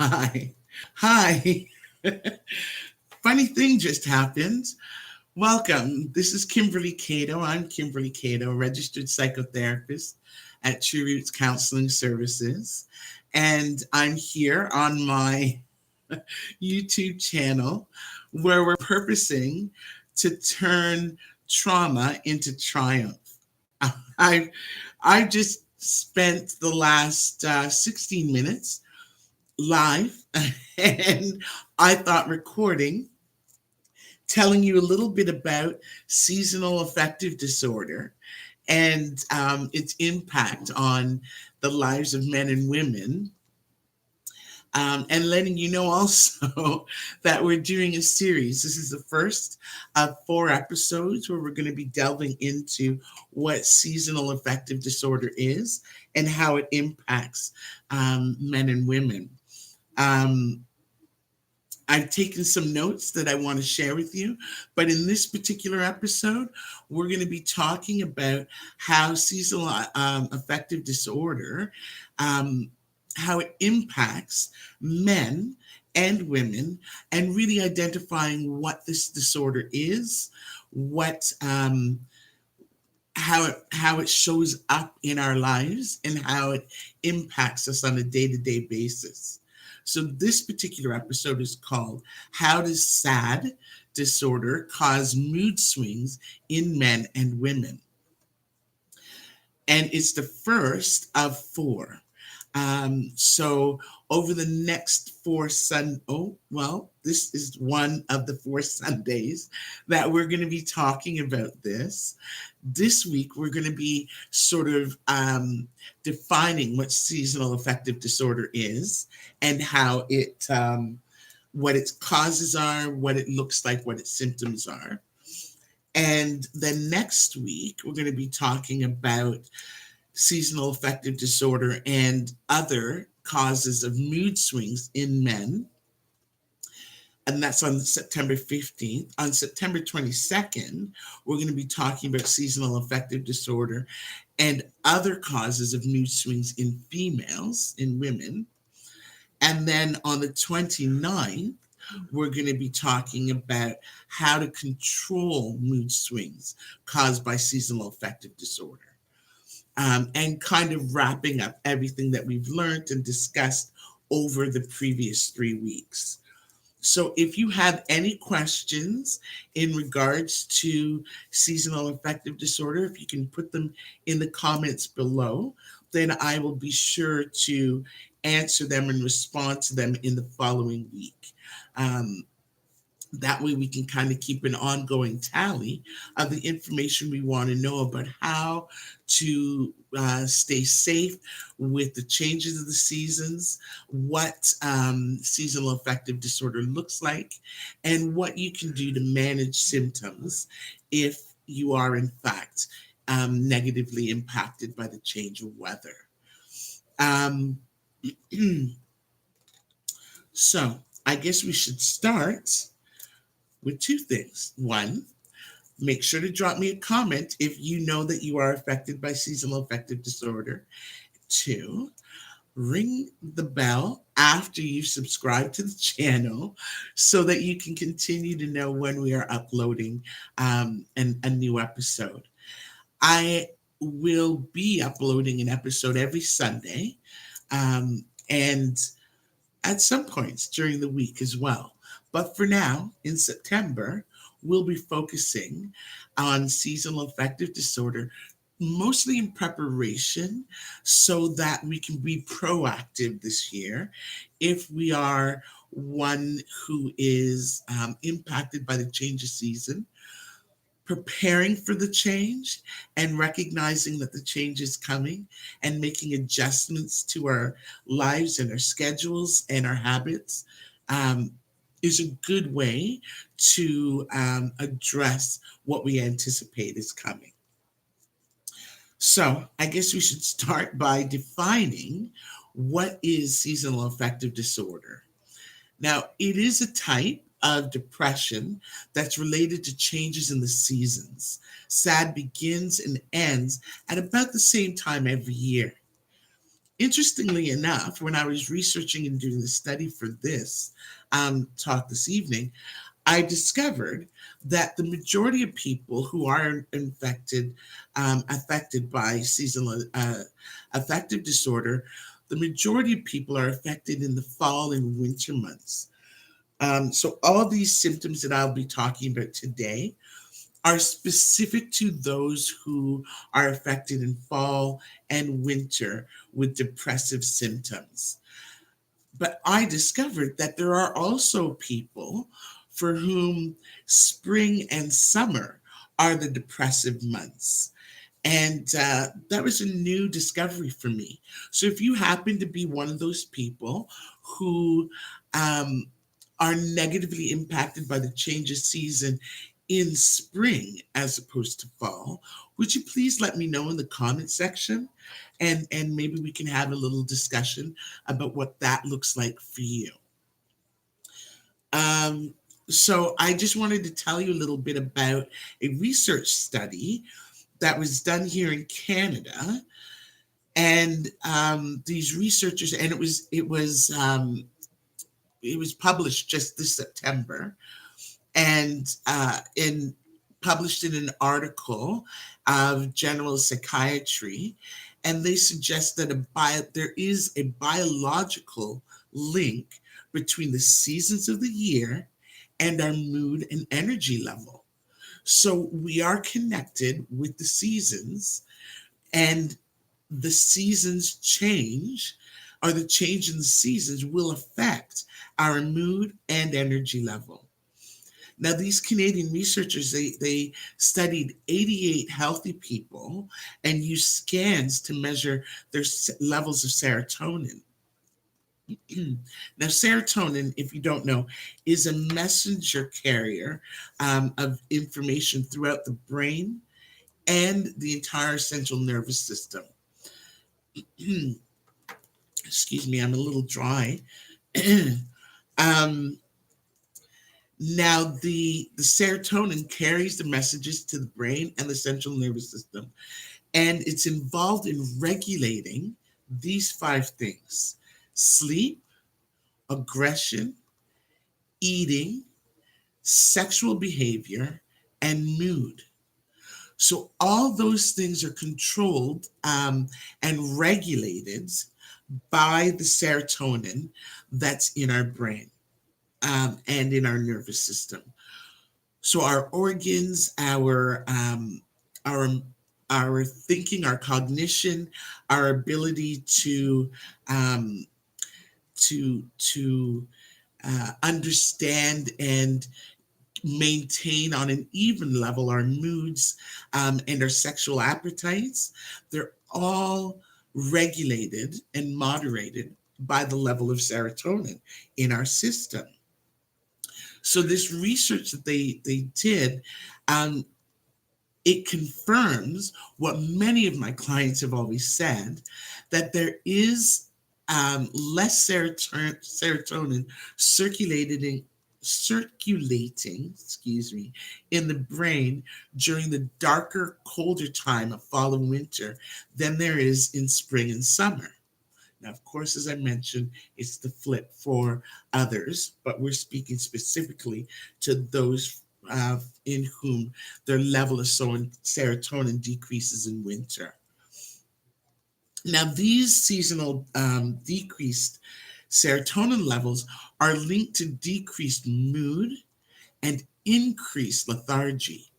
Hi. Hi. Funny thing just happened. Welcome. This is Kimberly Cato. I'm Kimberly Cato, registered psychotherapist at True Roots Counseling Services. And I'm here on my YouTube channel where we're purposing to turn trauma into triumph. I I just spent the last 16 minutes live and I thought recording, telling you a little bit about seasonal affective disorder and its impact on the lives of men and women. And letting you know also that we're doing a series. This is the first of 4 episodes where we're going to be delving into what seasonal affective disorder is and how it impacts men and women. Um, I've taken some notes that I want to share with you, but in this particular episode, we're going to be talking about how seasonal affective disorder, um, how it impacts men and women, and really identifying what this disorder is, what how it shows up in our lives, and how it impacts us on a day-to-day basis. So this particular episode is called How Does S.A.D Disorder Cause Mood Swings in Men and Women? And it's the first of 4. So over the next 4 this is one of the 4 Sundays that we're going to be talking about this. This week, we're going to be sort of defining what seasonal affective disorder is and how what its causes are, what it looks like, what its symptoms are. And then next week, we're going to be talking about seasonal affective disorder and other causes of mood swings in men. And that's on September 15th. On September 22nd, we're going to be talking about seasonal affective disorder and other causes of mood swings in females, in women. And then on the 29th, we're going to be talking about how to control mood swings caused by seasonal affective disorder. And kind of wrapping up everything that we've learned and discussed over the previous 3 weeks. So if you have any questions in regards to seasonal affective disorder, if you can put them in the comments below, then I will be sure to answer them and respond to them in the following week. Um, that way we can kind of keep an ongoing tally of the information we want to know about how to stay safe with the changes of the seasons, what seasonal affective disorder looks like, and what you can do to manage symptoms if you are in fact negatively impacted by the change of weather. Um, so I guess we should start with 2 things. One, make sure to drop me a comment if you know that you are affected by seasonal affective disorder. 2, ring the bell after you subscribe to the channel so that you can continue to know when we are uploading a new episode. I will be uploading an episode every Sunday and at some points during the week as well. But for now, in September, we'll be focusing on seasonal affective disorder, mostly in preparation so that we can be proactive this year if we are one who is impacted by the change of season, preparing for the change and recognizing that the change is coming and making adjustments to our lives and our schedules and our habits is a good way to address what we anticipate is coming. So I guess we should start by defining what is seasonal affective disorder. Now, it is a type of depression that's related to changes in the seasons. S.A.D begins and ends at about the same time every year. Interestingly enough, when I was researching and doing the study for this talk this evening, I discovered that the majority of people who are affected by seasonal affective disorder, the majority of people are affected in the fall and winter months. So all these symptoms that I'll be talking about today are specific to those who are affected in fall and winter with depressive symptoms. But I discovered that there are also people for whom spring and summer are the depressive months. And that was a new discovery for me. So if you happen to be one of those people who um, are negatively impacted by the change of season in spring as opposed to fall, would you please let me know in the comment section? And maybe we can have a little discussion about what that looks like for you. Um, so I just wanted to tell you a little bit about a research study that was done here in Canada, and these researchers, and it was published just this September, and published in an article of General Psychiatry, and they suggest that there is a biological link between the seasons of the year and our mood and energy level. So we are connected with the seasons, and the seasons change, or the change in the seasons will affect our mood and energy level. Now, these Canadian researchers, they studied 88 healthy people and used scans to measure their levels of serotonin. Now, serotonin, if you don't know, is a messenger carrier of information throughout the brain and the entire central nervous system. Excuse me, I'm a little dry. um, Now, the serotonin carries the messages to the brain and the central nervous system, and it's involved in regulating these five things: sleep, aggression, eating, sexual behavior, and mood. So, all those things are controlled and regulated by the serotonin that's in our brain and in our nervous system. So our organs, our our thinking, our cognition, our ability um, to understand and maintain on an even level our moods and our sexual appetites, they're all regulated and moderated by the level of serotonin in our system. So this research that they did, um, it confirms what many of my clients have always said, that there is less serotonin circulated in circulating, excuse me, in the brain during the darker, colder time of fall and winter than there is in spring and summer. Now, of course, as I mentioned, it's the flip for others, but we're speaking specifically to those in whom their level of serotonin decreases in winter. Now, these seasonal decreased serotonin levels are linked to decreased mood and increased lethargy.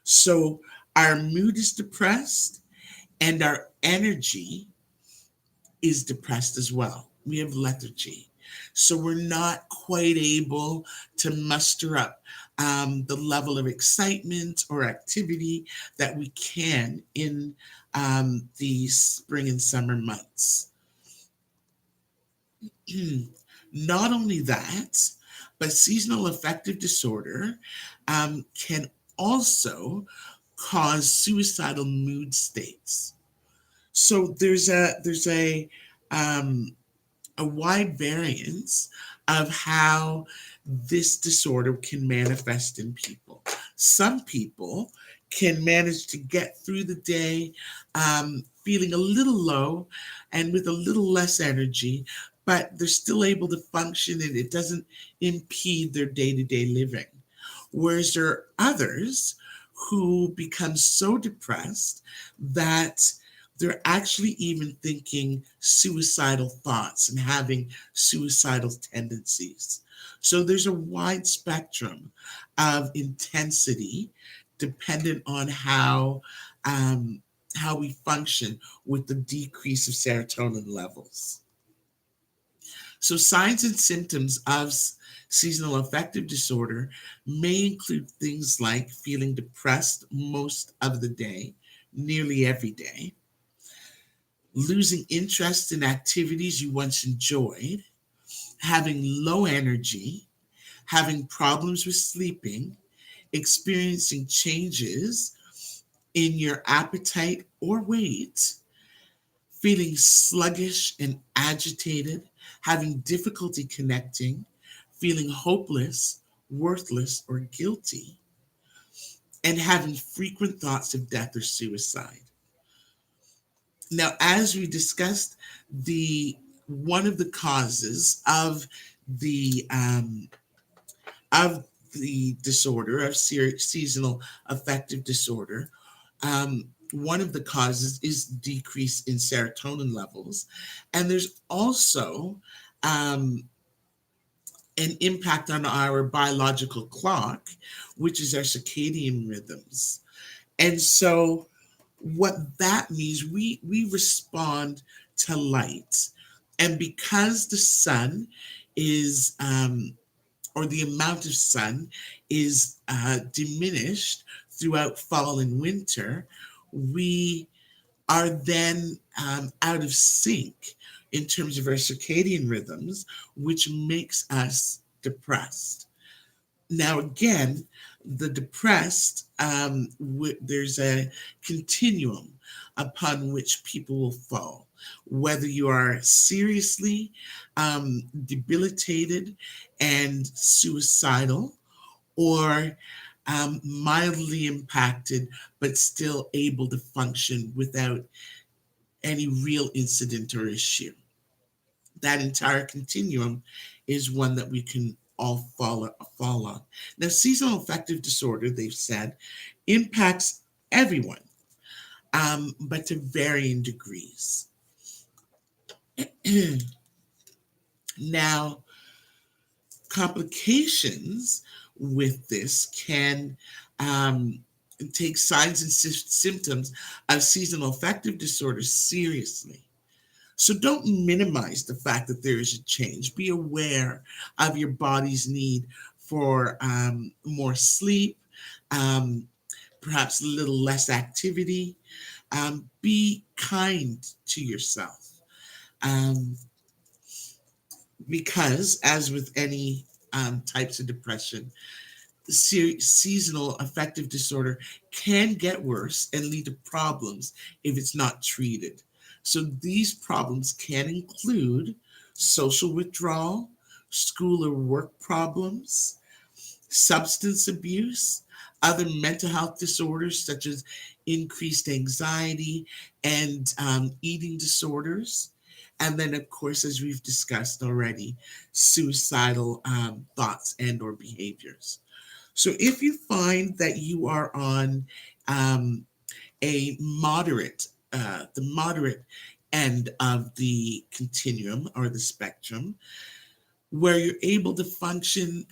So, our mood is depressed and our energy is depressed as well. We have lethargy. So we're not quite able to muster up the level of excitement or activity that we can in the spring and summer months. Not only that, but seasonal affective disorder can also cause suicidal mood states. So um, a wide variance of how this disorder can manifest in people. Some people can manage to get through the day feeling a little low and with a little less energy, but they're still able to function and it doesn't impede their day to day living. Whereas there are others who become so depressed that they're actually even thinking suicidal thoughts and having suicidal tendencies. So there's a wide spectrum of intensity dependent on um, how we function with the decrease of serotonin levels. So, signs and symptoms of seasonal affective disorder may include things like feeling depressed most of the day, nearly every day, losing interest in activities you once enjoyed, having low energy, having problems with sleeping, experiencing changes in your appetite or weight, feeling sluggish and agitated, having difficulty connecting, feeling hopeless, worthless, or guilty, and having frequent thoughts of death or suicide. Now, as we discussed, the one of the causes the um, of the disorder of seasonal affective disorder, one of the causes is decrease in serotonin levels, and there's also um, an impact on our biological clock, which is our circadian rhythms. And so what that means, we respond to light. And because the sun is or the amount of sun is diminished throughout fall and winter, we are then out of sync in terms of our circadian rhythms, which makes us depressed. Now, again, the depressed, there's a continuum upon which people will fall. Whether you are seriously debilitated and suicidal, or mildly impacted but still able to function without any real incident or issue. That entire continuum is one that we can all fall on. Now, seasonal affective disorder, they've said, impacts everyone, but to varying degrees. Now, complications with this can um, take signs and symptoms of seasonal affective disorder seriously. So don't minimize the fact that there is a change. Be aware of your body's need for more sleep, um, perhaps a little less activity. Be kind to yourself. Um, because, as with any types of depression, seasonal affective disorder can get worse and lead to problems if it's not treated. So these problems can include social withdrawal, school or work problems, substance abuse, other mental health disorders such as increased anxiety and eating disorders. And then, of course, as we've discussed already, suicidal thoughts and or behaviors. So if you find that you are on um, the moderate end of the continuum or the spectrum, where you're able to function,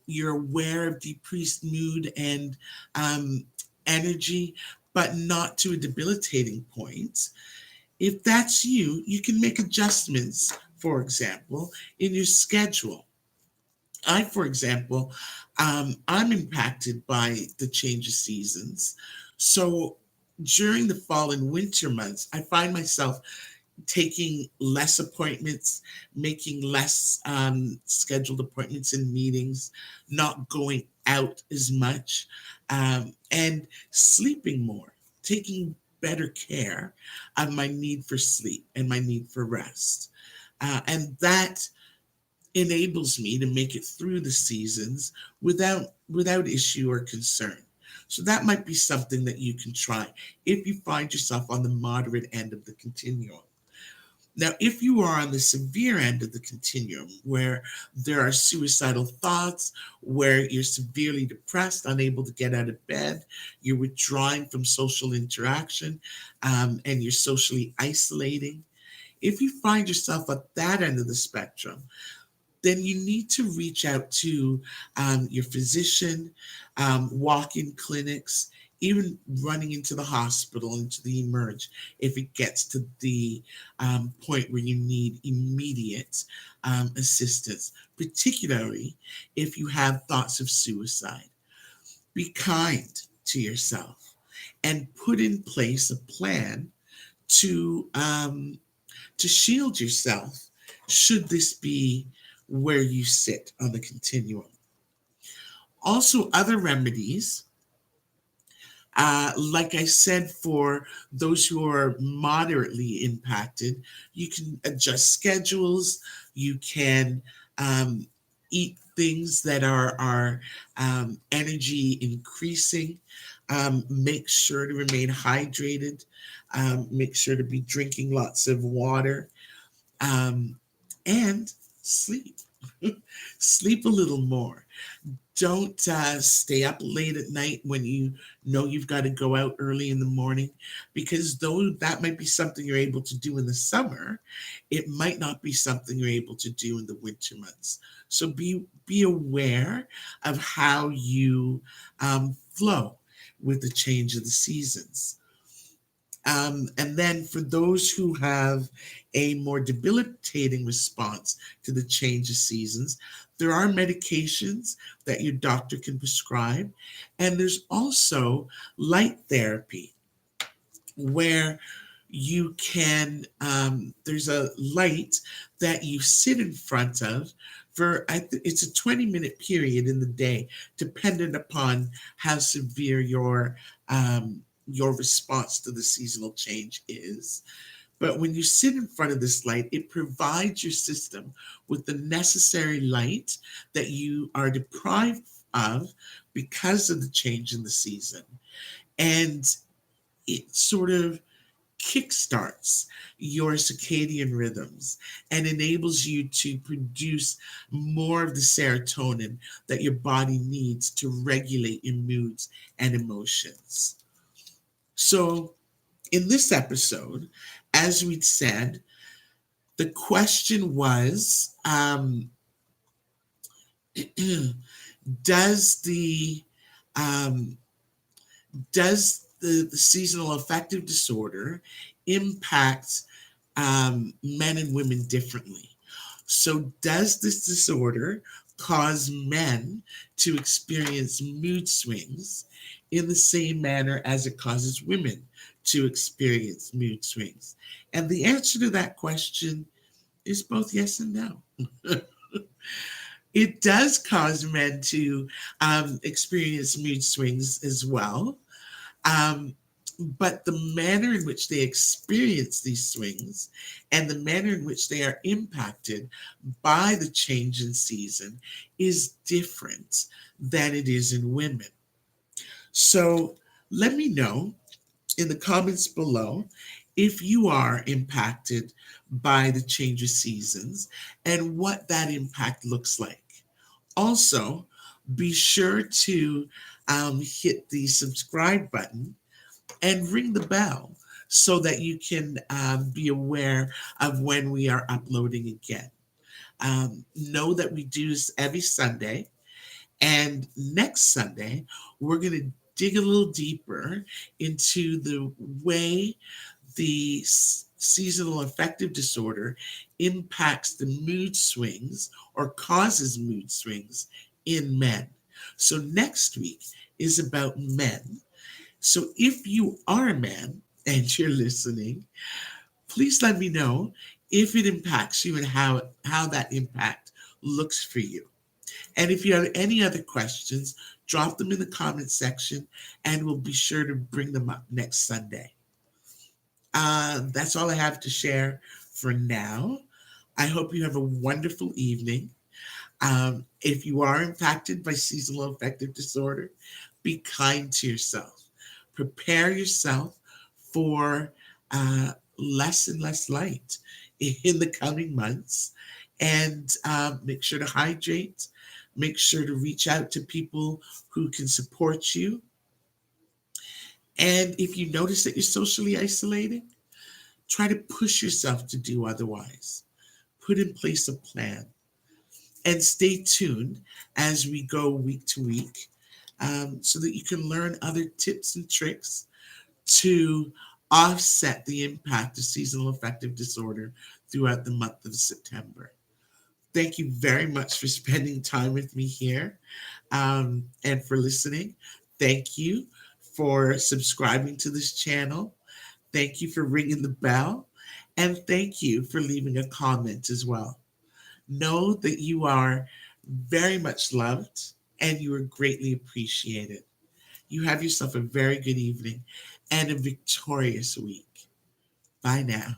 you're aware of decreased mood and um, energy, but not to a debilitating point. If that's you, you can make adjustments, for example, in your schedule. For example, I'm impacted by the change of seasons. So during the fall and winter months, I find myself taking less appointments, making less scheduled appointments and meetings, not going out as much, and sleeping more, taking better care of my need for sleep and my need for rest. And that enables me to make it through the seasons without issue or concern. So that might be something that you can try if you find yourself on the moderate end of the continuum. Now, if you are on the severe end of the continuum, where there are suicidal thoughts, where you're severely depressed, unable to get out of bed, you're withdrawing from social interaction, and you're socially isolating, if you find yourself at that end of the spectrum, then you need to reach out to your physician, walk-in clinics, even running into the hospital, into the emerge, if it gets to the point where you need immediate assistance, particularly if you have thoughts of suicide. Be kind to yourself and put in place a plan to shield yourself should this be where you sit on the continuum. Also, other remedies, like I said, for those who are moderately impacted, you can adjust schedules, you can eat things that are energy increasing, make sure to remain hydrated, make sure to be drinking lots of water, um, and sleep. Sleep a little more. Don't stay up late at night when you know you've got to go out early in the morning, because though that might be something you're able to do in the summer, it might not be something you're able to do in the winter months. So be aware of how you flow with the change of the seasons. And then for those who have a more debilitating response to the change of seasons, there are medications that your doctor can prescribe. And there's also light therapy where you can, there's a light that you sit in front of for, it's a 20-minute period in the day, dependent upon how severe your response to the seasonal change is. But when you sit in front of this light, it provides your system with the necessary light that you are deprived of because of the change in the season. And it sort of kickstarts your circadian rhythms and enables you to produce more of the serotonin that your body needs to regulate your moods and emotions. So, in this episode, as we'd said, the question was, does the um, does the seasonal affective disorder impact men and women differently? So, does this disorder cause men to experience mood swings in the same manner as it causes women to experience mood swings? And the answer to that question is both yes and no. It does cause men to experience mood swings as well. Um, but the manner in which they experience these swings and the manner in which they are impacted by the change in season is different than it is in women. So let me know in the comments below if you are impacted by the change of seasons and what that impact looks like. Also, be sure to hit the subscribe button and ring the bell so that you can be aware of when we are uploading again. Know that we do this every Sunday, and next Sunday, we're going to dig a little deeper into the way the seasonal affective disorder impacts the mood swings or causes mood swings in men. So next week is about men. So if you are a man and you're listening, please let me know if it impacts you and how that impact looks for you. And if you have any other questions, drop them in the comment section and we'll be sure to bring them up next Sunday. That's all I have to share for now. I hope you have a wonderful evening. If you are impacted by seasonal affective disorder, Be kind to yourself. Prepare yourself for less and less light in the coming months. And make sure to hydrate. Make sure to reach out to people who can support you. And if you notice that you're socially isolating, try to push yourself to do otherwise. Put in place a plan and stay tuned as we go week to week so that you can learn other tips and tricks to offset the impact of seasonal affective disorder throughout the month of September. Thank you very much for spending time with me here and for listening. Thank you for subscribing to this channel. Thank you for ringing the bell. And thank you for leaving a comment as well. Know that you are very much loved and you are greatly appreciated. You have yourself a very good evening and a victorious week. Bye now.